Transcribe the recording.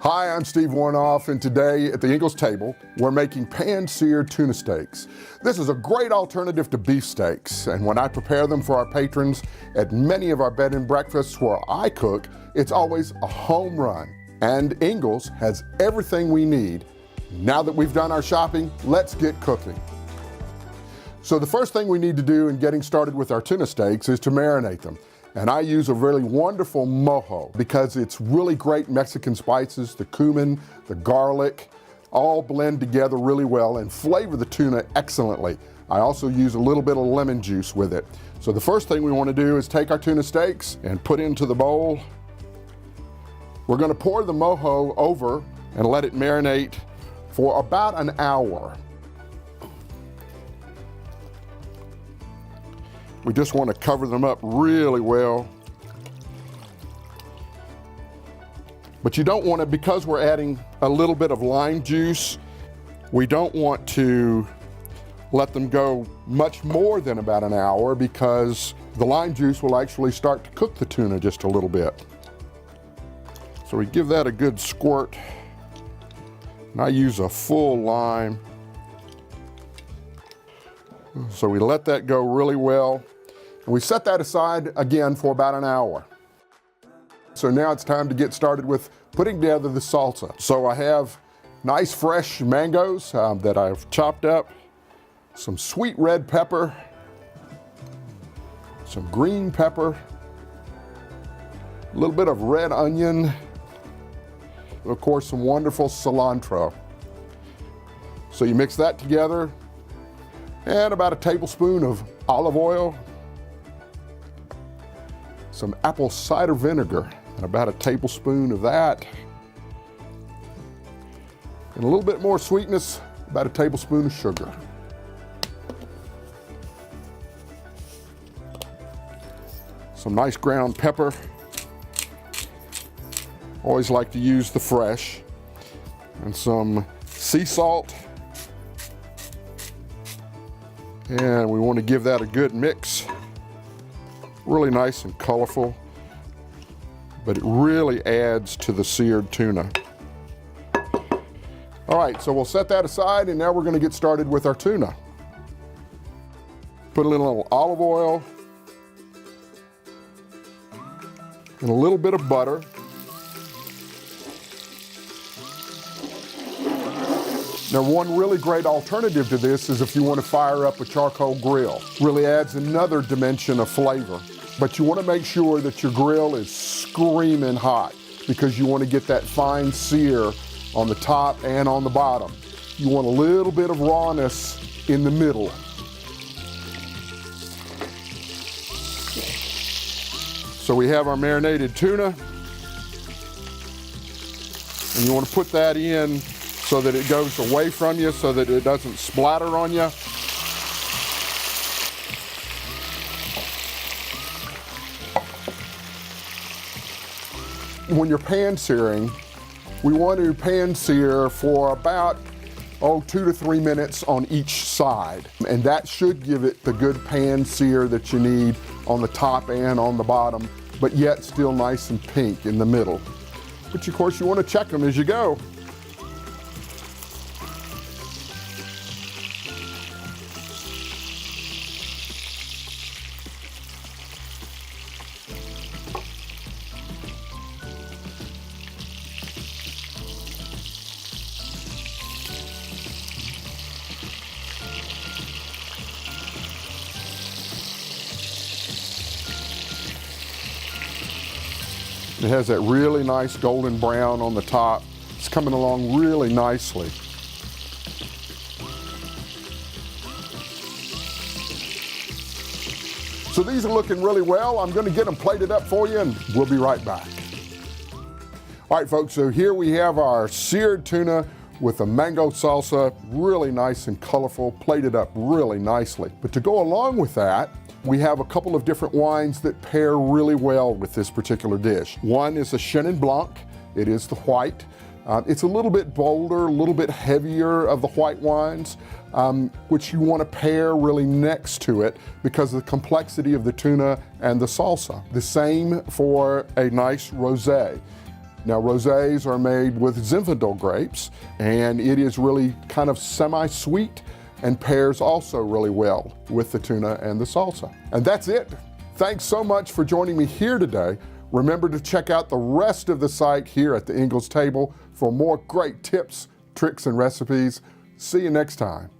Hi, I'm Steve Woronoff, and today at the Ingles table, we're making pan-seared tuna steaks. This is a great alternative to beef steaks, and when I prepare them for our patrons at many of our bed and breakfasts where I cook, it's always a home run. And Ingles has everything we need. Now that we've done our shopping, let's get cooking. So the first thing we need to do in getting started with our tuna steaks is to marinate them. And I use a really wonderful mojo because it's really great Mexican spices, the cumin, the garlic, all blend together really well and flavor the tuna excellently. I also use a little bit of lemon juice with it. So the first thing we want to do is take our tuna steaks and put into the bowl. We're going to pour the mojo over and let it marinate for about an hour. We just want to cover them up really well. But you don't want to, because we're adding a little bit of lime juice, we don't want to let them go much more than about an hour because the lime juice will actually start to cook the tuna just a little bit. So we give that a good squirt. And I use a full lime. So we let that go really well. And we set that aside again for about an hour. So now it's time to get started with putting together the salsa. So I have nice fresh mangoes that I've chopped up, some sweet red pepper, some green pepper, a little bit of red onion, of course some wonderful cilantro. So you mix that together, and about a tablespoon of olive oil, some apple cider vinegar, and about a tablespoon of that. And a little bit more sweetness, about a tablespoon of sugar. Some nice ground pepper. Always like to use the fresh. And some sea salt. And we want to give that a good mix. Really nice and colorful, but it really adds to the seared tuna. All right, so we'll set that aside, and now we're going to get started with our tuna. Put a little olive oil and a little bit of butter. Now, one really great alternative to this is if you want to fire up a charcoal grill. Really adds another dimension of flavor. But you want to make sure that your grill is screaming hot because you want to get that fine sear on the top and on the bottom. You want a little bit of rawness in the middle. So we have our marinated tuna. And you want to put that in so that it goes away from you, so that it doesn't splatter on you. When you're pan searing, we want to pan sear for about 2 to 3 minutes on each side. And that should give it the good pan sear that you need on the top and on the bottom, but yet still nice and pink in the middle. But of course you want to check them as you go. It has that really nice golden brown on the top. It's coming along really nicely. So these are looking really well. I'm going to get them plated up for you and we'll be right back. All right, folks, so here we have our seared tuna with a mango salsa, really nice and colorful, plated up really nicely. But to go along with that, we have a couple of different wines that pair really well with this particular dish. One is a Chenin Blanc. It is the white. It's a little bit bolder, a little bit heavier of the white wines, which you want to pair really next to it because of the complexity of the tuna and the salsa. The same for a nice rosé. Now, rosés are made with Zinfandel grapes, and it is really kind of semi-sweet and pairs also really well with the tuna and the salsa. And that's it. Thanks so much for joining me here today. Remember to check out the rest of the site here at the Ingles table for more great tips, tricks, and recipes. See you next time.